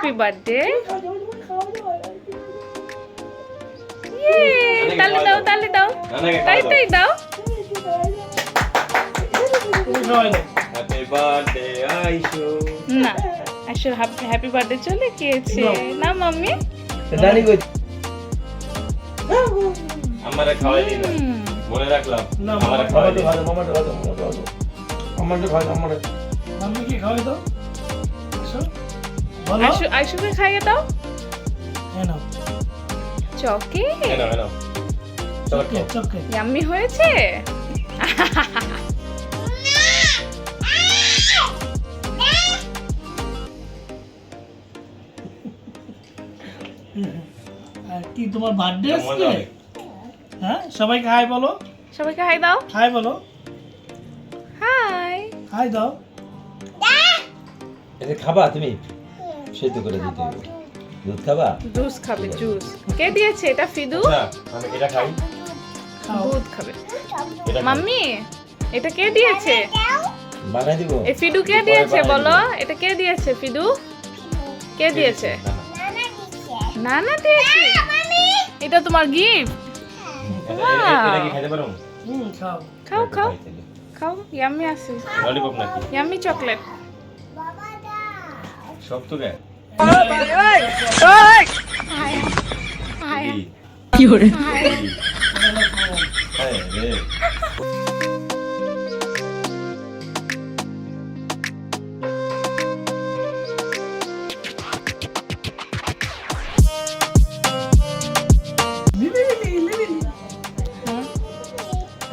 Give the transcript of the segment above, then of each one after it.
Happy birthday. ইয়ে, তালি দাও তালি দাও, তাই তাই দাও। Happy birthday Aishu. না, আইশু হ্যাপি বার্থডে চলে গিয়েছে না মাম্মি। দানি কই আমারে খাওয়াই দিন, মনে রাখলাম। আমারে খাওয়াই দিন। আমারে মাম্মি কি খাওয়াই দাও? আইশুকে খাইয়ে দাও। এনো চকে এনো এনো। চকে চকে ইয়াম্মি হয়েছে। আর কি তোমার বার্থডে মজা আজকে? হবে। হ্যাঁ, সবাইকে হাই বলো। সবাইকে হাই দাও। হাই বলো। হাই। হাই দাও। এটা খাবা তুমি? সেদ্ধ করে দিতে হবে। দুধ খাবা? জুস খাবে জুস। কে দিয়েছে এটা? ফিদু। আচ্ছা, আমি এটা খাই। খাও। দুধ খাবে। এটা খাই। মাম্মি এটা কে দিয়েছে? বানাই দিব। এই ফিদু কে দিয়েছে বলো? এটা কে দিয়েছে? ফিদু কে দিয়েছে? নানা দিয়েছে। এটা তোমার গিফট। এটা কি খাইতে পারো? খাও। খাও খাও খাও। ইয়াম্মি আছে। ললিপপ নাকি? Yummy chocolate. সব তো গায়। হাই কি হাই হ্যাঁ রে।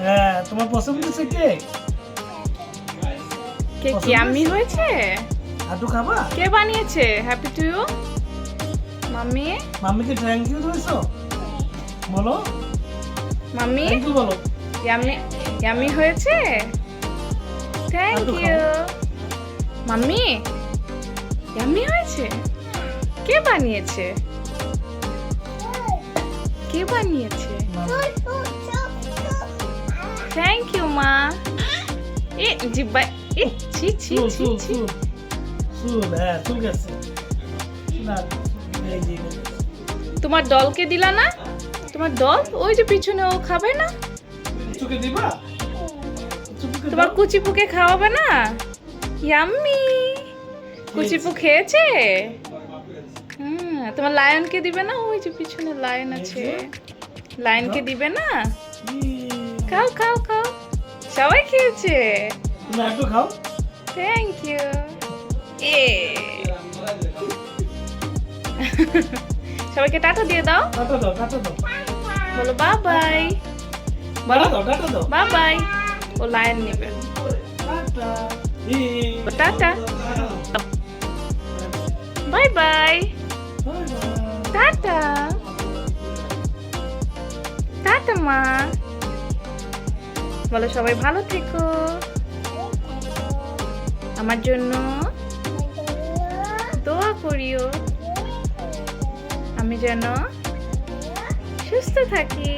হ্যাঁ, তোমার পছন্দ হচ্ছে কেক? কেক ইয়াম্মি হয়েছে। আটু খাবা? কে বানিয়েছে? Happy to you mummy. মাম্মিকে থ্যাংক ইউ বলেছো? বলো। মাম্মি থ্যাংক ইউ বলো। ইয়াম্মি ইয়াম্মি হয়েছে। থ্যাংক আটু ইউ খাও। মাম্মি। ইয়াম্মি হয়েছে। কে বানিয়েছে? কে বানিয়েছে? থ্যাংক ইউ মা। এ জিব্বা এ ছি ছি চুল ছি চুল ছি। চুল চুল, হ্যাঁ চুল গেছে না। এই যে তোমার দলকে দিলা না? তোমার দল ওই যে পিছনে, ও খাবে না? চুকে দিবা? চুকে তোমার কুচিপুকে খাওয়াবে না? ইয়াম্মি। কুচিপু খেয়েছে। তোমার লায়নকে দিবে না? ওই যে পিছনে লায়ন আছে, লায়নকে দিবে না? খাও খাও খাও। সবাই খেয়েছে। তুমি একটু খাও। Thank you. এ সবাইকে টাটা দিয়ে দাও। টাটা দাও, টাটা দাও, বলো বাই বাই। টাটা দাও, টাটা দাও। Bye bye. ও লায়ন নেবে। Tata. Tata. Bye bye. Tata. Tata মা। বলো সবাই ভালো থেকো। আমার জন্য দোয়া করিও, আমি যেন সুস্থ থাকি।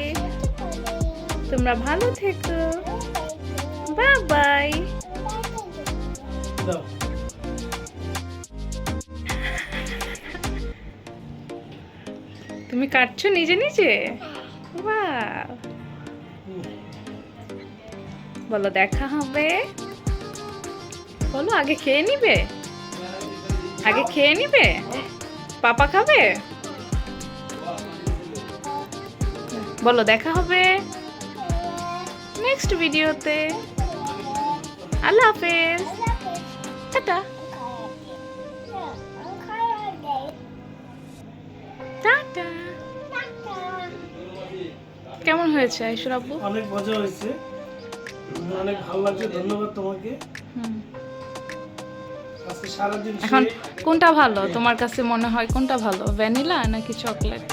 তোমরা ভালো থেকো। Bye bye. দাও। তুমি কাটছো নিজে নিজে? বাহ। বলো দেখা হবে। বলো আগে খেয়ে নিবে, আগে খেয়ে নিবে। পাপা খাবে? বলো দেখা হবে নেক্সট ভিডিওতে। আল্লাহ হাফেজ। Tata tata. কেমন হয়েছে আইশুর আব্বু? অনেক মজা হয়েছে, অনেক ভালো লাগছে। ধন্যবাদ তোমাকে। হুম। আজকে সারাদিন এখন কোনটা ভালো তোমার কাছে মনে হয়? কোনটা ভালো, ভ্যানিলা নাকি চকলেট?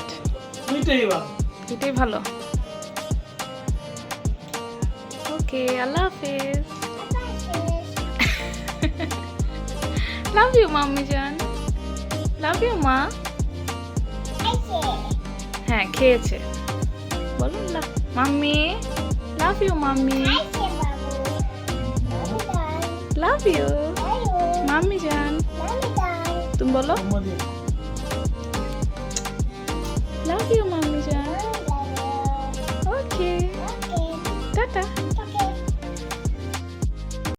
দুইটাই ভালো। এটাই ভালো। ওকে, আল্লাহ হাফেজ। লাভ ইউ মাম্মি জান। লাভ ইউ মা। হ্যাঁ খেয়েছে। বলো mummy. Love you mummy. Love you mummy জান। তুমি বলো। তোমাদের লাভ ইউ